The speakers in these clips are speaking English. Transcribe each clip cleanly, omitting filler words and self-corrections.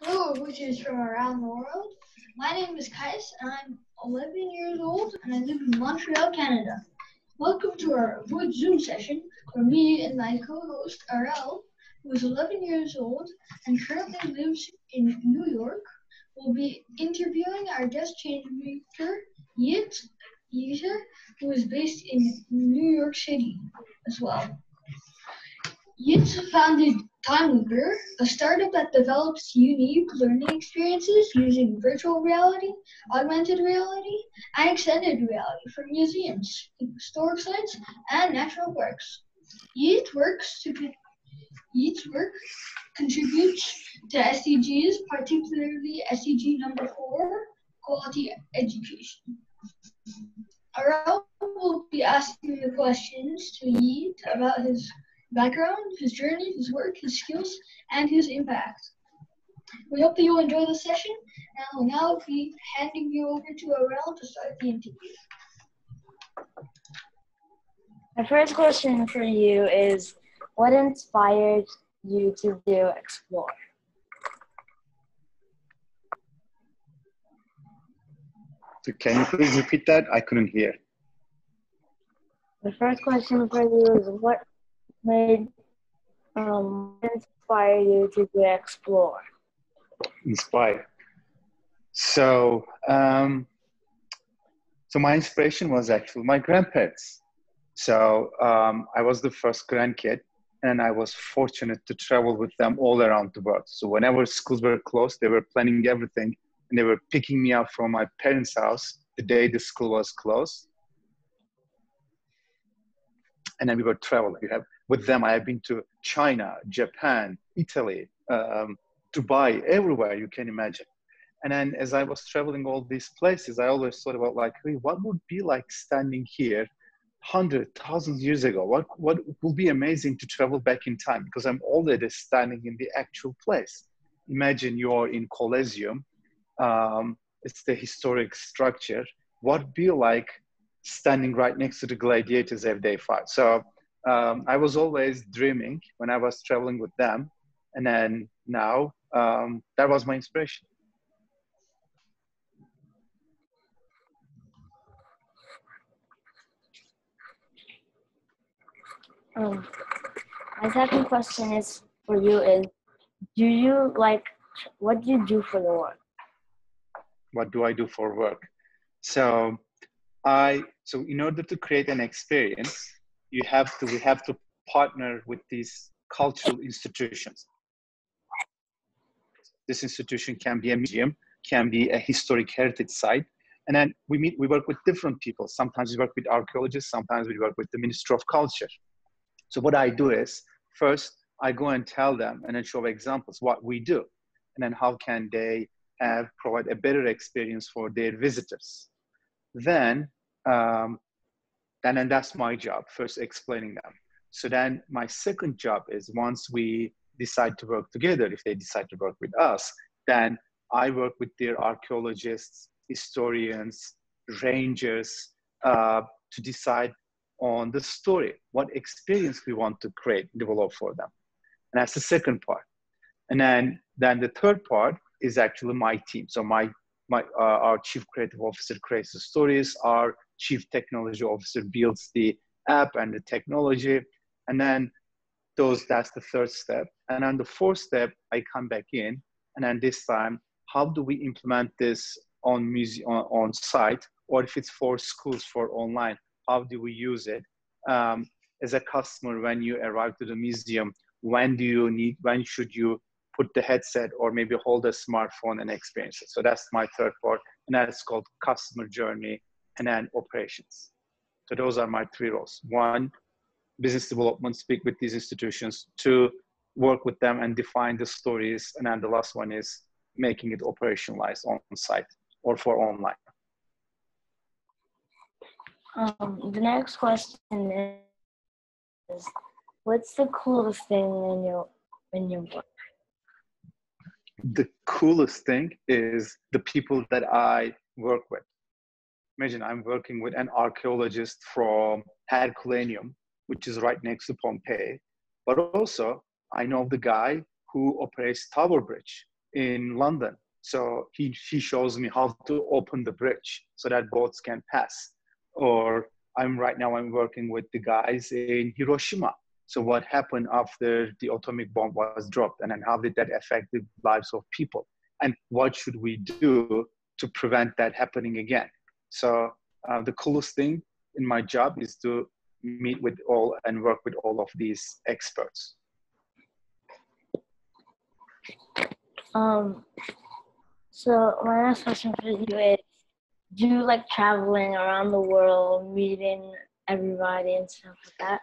Hello, Abooters from around the world. My name is Kais, and I'm 11 years old, and I live in Montreal, Canada. Welcome to our Aboot Zoom session, where me and my co-host Arel, who is 11 years old and currently lives in New York, will be interviewing our guest change maker, Yigit Yigiter, who is based in New York City as well. Yigit founded Timelooper, a startup that develops unique learning experiences using virtual reality, augmented reality, and extended reality for museums, historic sites, and natural parks. Yigit's work contributes to SDGs, particularly SDG number 4, quality education. Arel will be asking the questions to Yigit about his background, his journey, his work, his skills, and his impact. We hope that you'll enjoy the session, and I will now be handing you over to Arel to start the interview. My first question for you is, what inspired you to do Explore? So can you please repeat that? I couldn't hear. The first question for you is, what inspire you to do Explore? Inspired. So my inspiration was actually my grandparents. So I was the first grandkid, and I was fortunate to travel with them all around the world. So whenever schools were closed, they were planning everything, and they were picking me up from my parents' house the day the school was closed. And then we were traveling. With them, I have been to China, Japan, Italy, Dubai, everywhere you can imagine. And then as I was traveling all these places, I always thought about like, hey, what would be like standing here 100,000 years ago? What would be amazing to travel back in time? Because I'm already standing in the actual place. Imagine you're in Colosseum. It's the historic structure. What would be like standing right next to the gladiators every day fight? So I was always dreaming when I was traveling with them. And then now that was my inspiration. My second question is for you is, what do you do for the work? What do I do for work? So in order to create an experience, we have to partner with these cultural institutions. This institution can be a museum, can be a historic heritage site. And then we work with different people. Sometimes we work with archaeologists, sometimes we work with the Ministry of Culture. So what I do is, first, I go and tell them and then show examples what we do. And then how can they provide a better experience for their visitors. Then that's my job, first explaining them. So then my second job is, once we decide to work together, if they decide to work with us, then I work with their archaeologists, historians, rangers to decide on the story, what experience we want to develop for them. And that's the second part. And then the third part is actually my team. So our chief creative officer creates the stories, our chief technology officer builds the app and the technology, and then that's the third step. And then the fourth step, I come back in, and then this time, how do we implement this on site, or if it's for schools, for online, how do we use it? As a customer, when you arrive to the museum, when should you put the headset or maybe hold a smartphone and experience it? So that's my third part, and that's called customer journey, and then operations. So those are my three roles. One, business development, speak with these institutions. Two, work with them and define the stories. And then the last one is making it operationalized on site or for online. The next question is, what's the coolest thing in your work? The coolest thing is the people that I work with. Imagine I'm working with an archaeologist from Herculaneum, which is right next to Pompeii, but also I know the guy who operates Tower Bridge in London. So he shows me how to open the bridge so that boats can pass. Or I'm working with the guys in Hiroshima. So what happened after the atomic bomb was dropped, and then how did that affect the lives of people? And what should we do to prevent that happening again? So the coolest thing in my job is to meet with all and work with all of these experts. So my last question for you is, do you like traveling around the world, meeting everybody and stuff like that?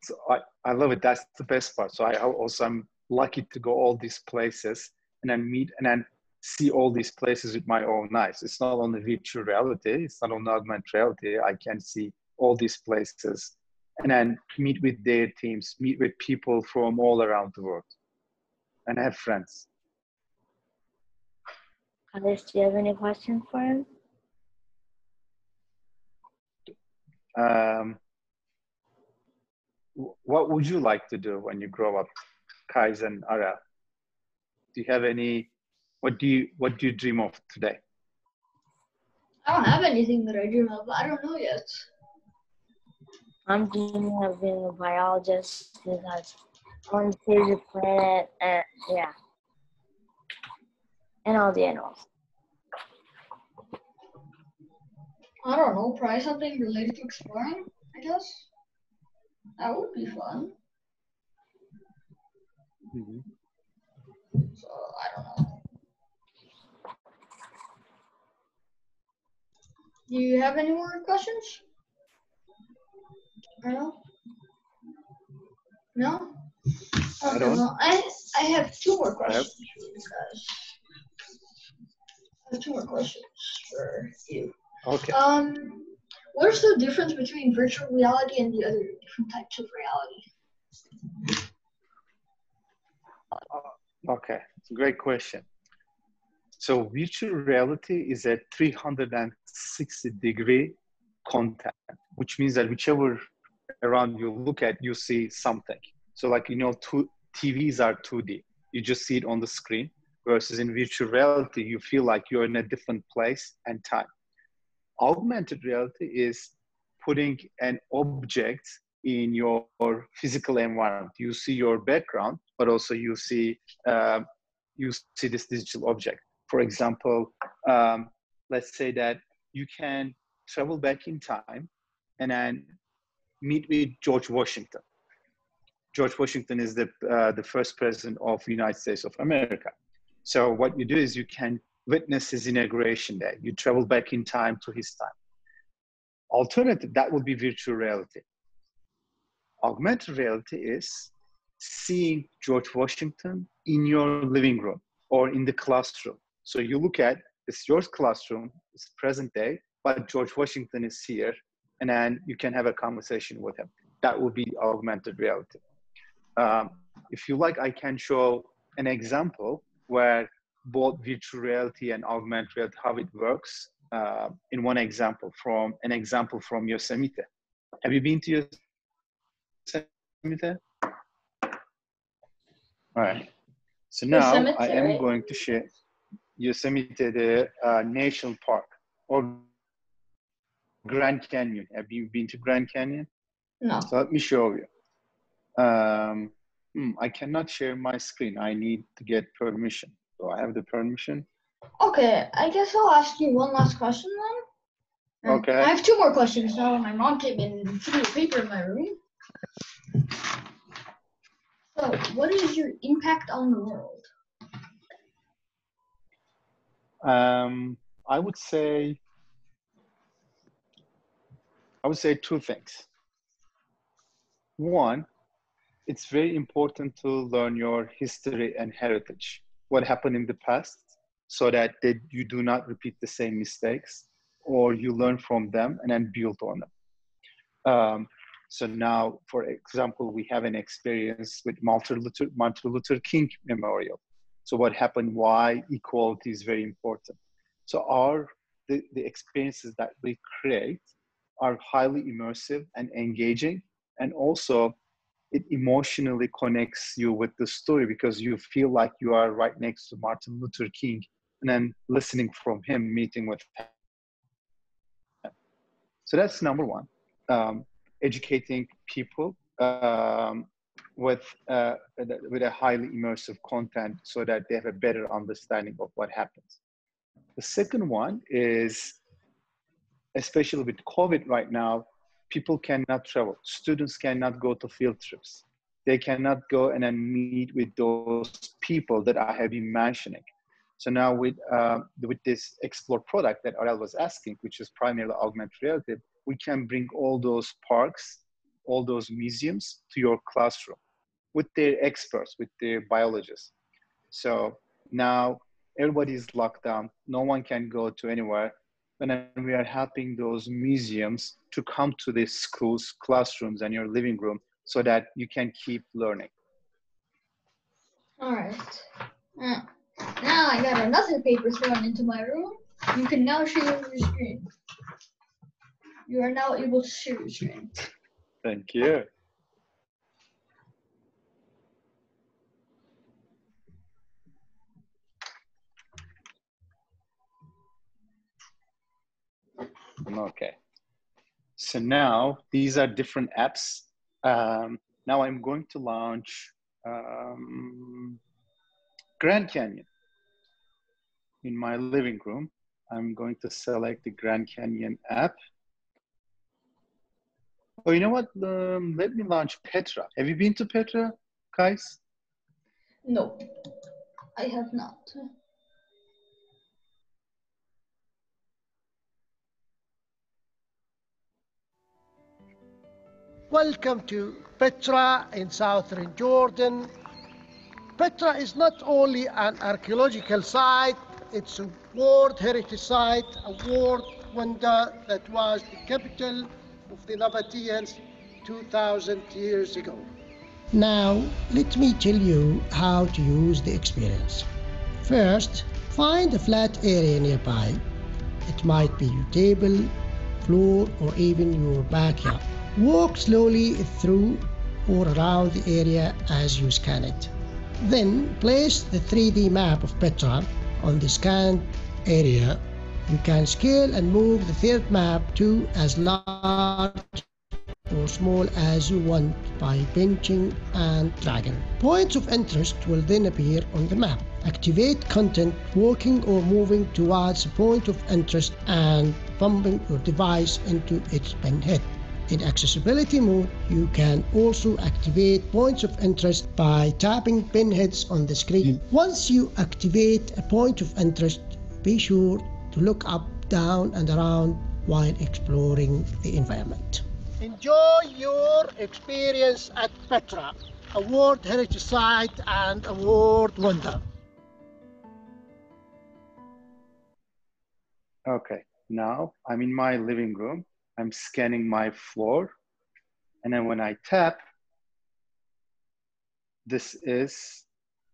So I love it. That's the best part. So I'm lucky to go all these places and then meet and then see all these places with my own eyes. It's not only virtual reality. It's not only augmented reality. I can see all these places and then meet with their teams, meet with people from all around the world, and have friends. Alice, do you have any questions for him? What would you like to do when you grow up, Kais and Arel? Do you have any? What do you dream of today? I don't have anything that I dream of. I don't know yet. I'm dreaming of being a biologist because I want to save the planet and and all the animals. I don't know. Probably something related to exploring, I guess. That would be fun. Mm-hmm. So I don't know. Do you have any more questions? No? No? I Okay, don't. well, I have two more questions for you guys. I have two more questions for you. Okay. What is the difference between virtual reality and the other different types of reality? Okay, it's a great question. So virtual reality is a 360-degree content, which means that whichever around you look at, you see something. So like, TVs are 2D. You just see it on the screen, versus in virtual reality, you feel like you're in a different place and time. Augmented reality is putting an object in your physical environment. You see your background, but also you see this digital object. For example, let's say that you can travel back in time and then meet with George Washington. George Washington is the first president of the United States of America. So what you do is you can witness his inauguration day. You travel back in time to his time. Alternative, that would be virtual reality. Augmented reality is seeing George Washington in your living room or in the classroom. So you look at, it's your classroom, it's present day, but George Washington is here, and then you can have a conversation with him. That would be augmented reality. If you like, I can show an example where both virtual reality and augmented reality, how it works in one example from Yosemite. Have you been to Yosemite? All right. So now Yosemite, I am right? going to share Yosemite, the National Park, or Grand Canyon. Have you been to Grand Canyon? No. So let me show you. I cannot share my screen. I need to get permission. So I have the permission. Okay, I guess I'll ask you one last question then. Okay. I have two more questions now. My mom came in and threw a paper in my room. So, what is your impact on the world? I would say two things. One, it's very important to learn your history and heritage, what happened in the past, so that you do not repeat the same mistakes, or you learn from them and then build on them. So now, for example, we have an experience with Martin Luther King Memorial. So what happened, why equality is very important. So the experiences that we create are highly immersive and engaging, and also it emotionally connects you with the story because you feel like you are right next to Martin Luther King and then listening from him, meeting with him. So that's number one, educating people with a highly immersive content so that they have a better understanding of what happens. The second one is, especially with COVID right now, people cannot travel. Students cannot go to field trips. They cannot go and then meet with those people that I have been mentioning. So now with this Explore product that Arel was asking, which is primarily augmented reality, we can bring all those parks, all those museums to your classroom with their experts, with their biologists. So now everybody is locked down. No one can go to anywhere. And then we are helping those museums to come to the schools, classrooms, and your living room so that you can keep learning. All right. Now I got another paper thrown into my room. You can now share your screen. You are now able to share your screen. Thank you. Okay. So now these are different apps. Now I'm going to launch Grand Canyon in my living room. I'm going to select the Grand Canyon app. Oh, you know what? Let me launch Petra. Have you been to Petra, guys? No, I have not. Welcome to Petra in southern Jordan. Petra is not only an archaeological site, it's a World Heritage Site, a world wonder that was the capital of the Nabateans 2,000 years ago. Now, let me tell you how to use the experience. First, find a flat area nearby. It might be your table, floor, or even your backyard. Walk slowly through or around the area as you scan it. Then place the 3D map of Petra on the scanned area. You can scale and move the third map to as large or small as you want by pinching and dragging. Points of interest will then appear on the map. Activate content walking or moving towards a point of interest and bumping your device into its pinhead. In accessibility mode, you can also activate points of interest by tapping pinheads on the screen. Once you activate a point of interest, be sure to look up, down, and around while exploring the environment. Enjoy your experience at Petra, a World Heritage Site and a world wonder. Okay, now I'm in my living room. I'm scanning my floor. And then when I tap, this is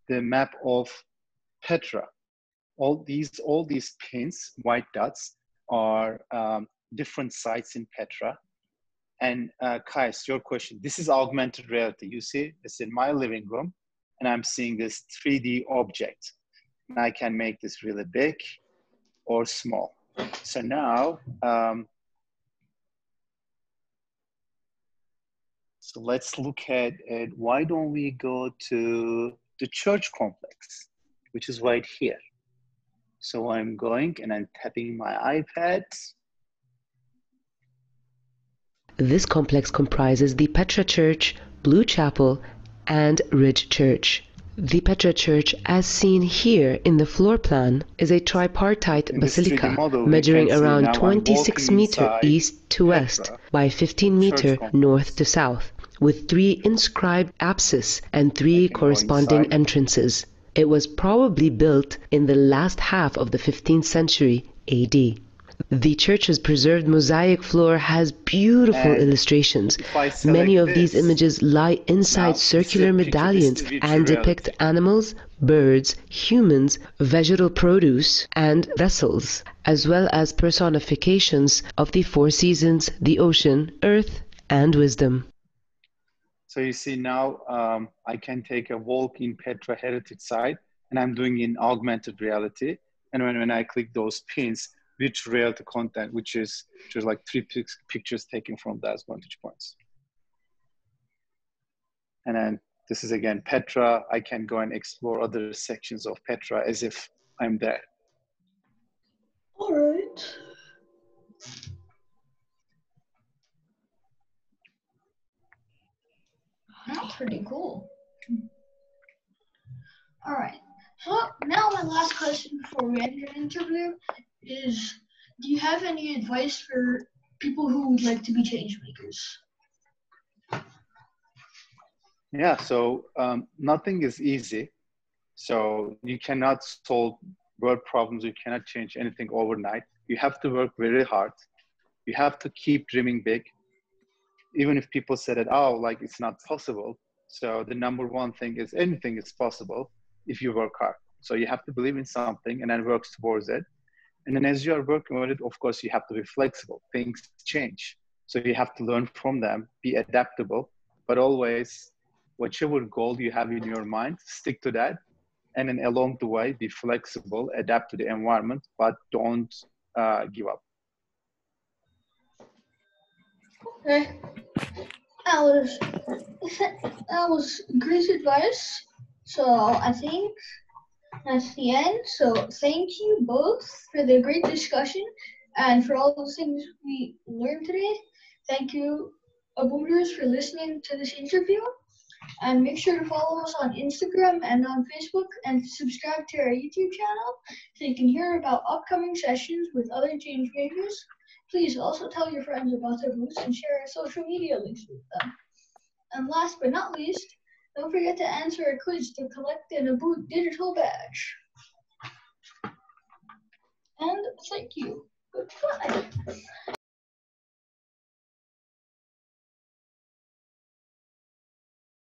the map of Petra. All these pins, white dots, are different sites in Petra. And Kais, your question, this is augmented reality. You see, it's in my living room, and I'm seeing this 3D object. And I can make this really big or small. So now, so let's look at why don't we go to the church complex, which is right here. So I'm going and I'm tapping my iPad. This complex comprises the Petra Church, Blue Chapel, and Ridge Church. The Petra Church, as seen here in the floor plan, is a tripartite basilica measuring around 26 meters east to west by 15 meters north to south, with 3 inscribed apses and 3 corresponding entrances. It was probably built in the last half of the 15th century AD. The church's preserved mosaic floor has beautiful illustrations. Many of these images lie inside circular medallions and depict animals, birds, humans, vegetable produce, and vessels, as well as personifications of the 4 seasons, the ocean, earth, and wisdom. So you see now I can take a walk in Petra heritage site, and I'm doing in augmented reality. And when I click those pins, virtual reality content, which is like 3 pictures taken from those vantage points. And then this is again Petra. I can go and explore other sections of Petra as if I'm there. All right. That's pretty cool. All right. So now my last question before we end the interview is, do you have any advice for people who would like to be change makers? Yeah, so nothing is easy. So you cannot solve world problems. You cannot change anything overnight. You have to work very hard. You have to keep dreaming big. Even if people said it, oh, like it's not possible. So the number one thing is anything is possible if you work hard. So you have to believe in something and then work towards it. And then as you are working on it, of course, you have to be flexible. Things change. So you have to learn from them, be adaptable, but always, whichever goal you have in your mind, stick to that. And then along the way, be flexible, adapt to the environment, but don't give up. Okay. That was great advice. So I think that's the end. So thank you both for the great discussion and for all those things we learned today. Thank you, Abooters, for listening to this interview. And make sure to follow us on Instagram and on Facebook and subscribe to our YouTube channel so you can hear about upcoming sessions with other change makers. Please also tell your friends about the booths and share our social media links with them. And last but not least, don't forget to answer a quiz to collect an Oboot digital badge. And thank you. Goodbye.